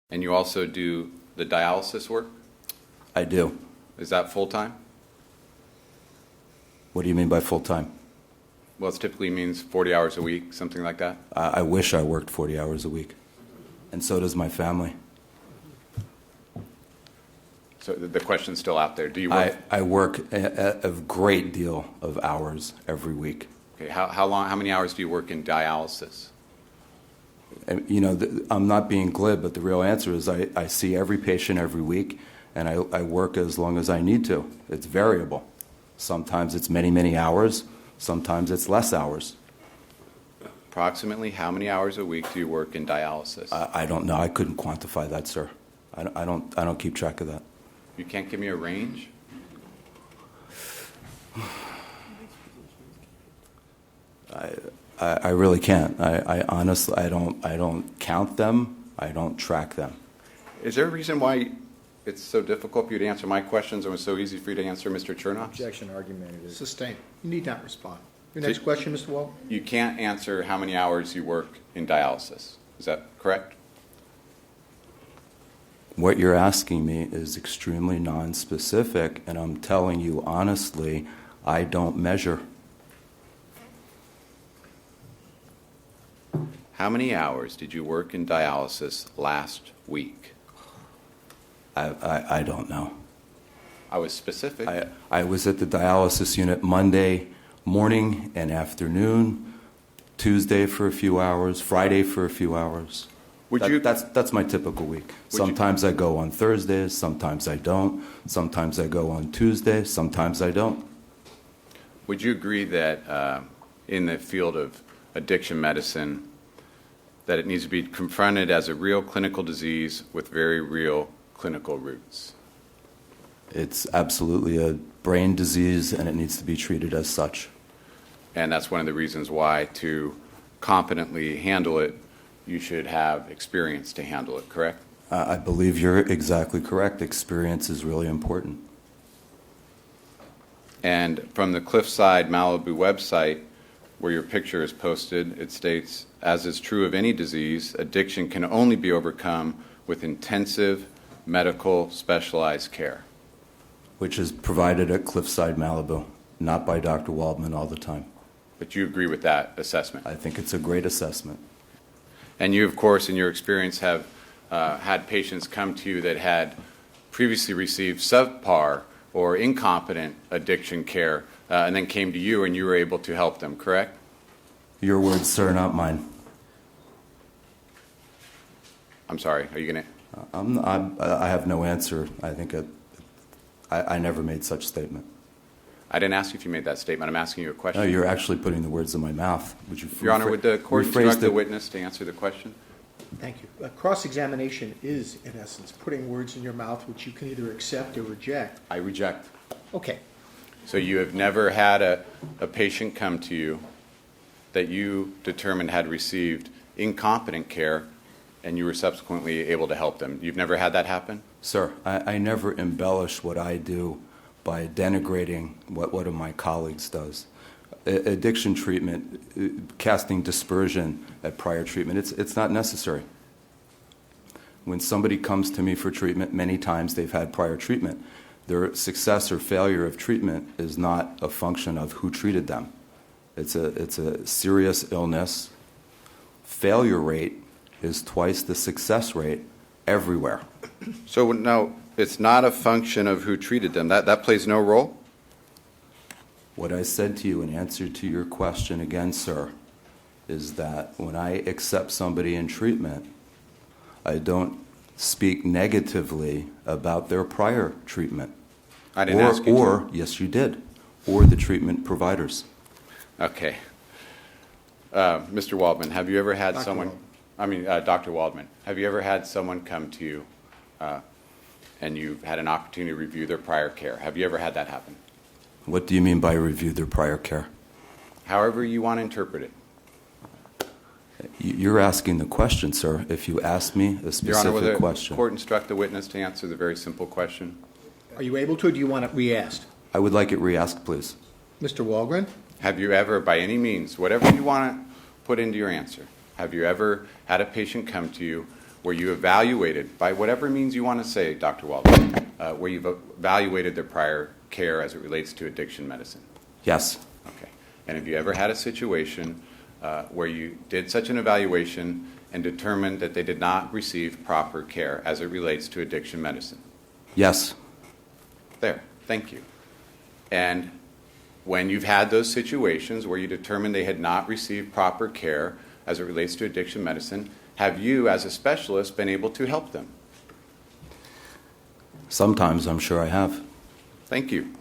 And you also do the dialysis work? I do. Is that full-time? What do you mean by full-time? Well, it typically means 40 hours a week, something like that. I wish I worked 40 hours a week, and so does my family. So the question's still out there. Do you work? I work a great deal of hours every week. Okay. How many hours do you work in dialysis? You know, I'm not being glib, but the real answer is I see every patient every week, and I work as long as I need to. It's variable. Sometimes it's many, many hours. Sometimes it's less hours. Approximately how many hours a week do you work in dialysis? I don't know. I couldn't quantify that, sir. I don't keep track of that. You can't give me a range? I really can't. I honestly, I don't count them. I don't track them. Is there a reason why it's so difficult for you to answer my questions and it was so easy for you to answer Mr. Chernoff's? Objection argumentative. Sustained. You need not respond. Your next question, Mr. Waldman? You can't answer how many hours you work in dialysis. Is that correct? What you're asking me is extremely nonspecific, and I'm telling you honestly, I don't measure. How many hours did you work in dialysis last week? I don't know. I was specific. I was at the dialysis unit Monday morning and afternoon, Tuesday for a few hours, Friday for a few hours. That's my typical week. Sometimes I go on Thursdays, sometimes I don't. Sometimes I go on Tuesdays, sometimes I don't. Would you agree that in the field of addiction medicine, that it needs to be confronted as a real clinical disease with very real clinical roots? It's absolutely a brain disease, and it needs to be treated as such. And that's one of the reasons why, to competently handle it, you should have experience to handle it, correct? I believe you're exactly correct. Experience is really important. And from the Cliffside Malibu website, where your picture is posted, it states, as is true of any disease, addiction can only be overcome with intensive medical specialized care. Which is provided at Cliffside Malibu, not by Dr. Waldman all the time. But you agree with that assessment? I think it's a great assessment. And you, of course, in your experience, have had patients come to you that had previously received subpar or incompetent addiction care and then came to you and you were able to help them, correct? Your words, sir, not mine. I'm sorry, are you going to? I have no answer. I think I never made such statement. I didn't ask you if you made that statement. I'm asking you a question. No, you're actually putting the words in my mouth. Would you Your Honor, would the court instruct the witness to answer the question? Thank you. Cross-examination is, in essence, putting words in your mouth which you can either accept or reject. I reject. Okay. So you have never had a patient come to you that you determined had received incompetent care and you were subsequently able to help them. You've never had that happen? Sir, I never embellish what I do by denigrating what one of my colleagues does. Addiction treatment, casting dispersion at prior treatment, it's not necessary. When somebody comes to me for treatment, many times they've had prior treatment. Their success or failure of treatment is not a function of who treated them. It's a serious illness. Failure rate is twice the success rate everywhere. So no, it's not a function of who treated them. That plays no role? What I said to you in answer to your question again, sir, is that when I accept somebody in treatment, I don't speak negatively about their prior treatment. I didn't ask you to. Yes, you did. Or the treatment providers. Okay. Mr. Waldman, have you ever had Dr. Waldman, have you ever had someone come to you and you've had an opportunity to review their prior care? Have you ever had that happen? What do you mean by review their prior care? However you want to interpret it. You're asking the question, sir. If you ask me a specific Your Honor, will the question. court instruct the witness to answer the very simple question? Are you able to, or do you want it re-asked? I would like it re-asked, please. Mr. Walgren? Have you ever, by any means, whatever you want to put into your answer, have you ever had a patient come to you where you evaluated, by whatever means you want to say, Dr. Waldman, where you've evaluated their prior care as it relates to addiction medicine? Yes. Okay. And have you ever had a situation where you did such an evaluation and determined that they did not receive proper care as it relates to addiction medicine? Yes. There. Thank you. And when you've had those situations where you determined they had not received proper care as it relates to addiction medicine, have you, as a specialist, been able to help them? Sometimes I'm sure I have. Thank you.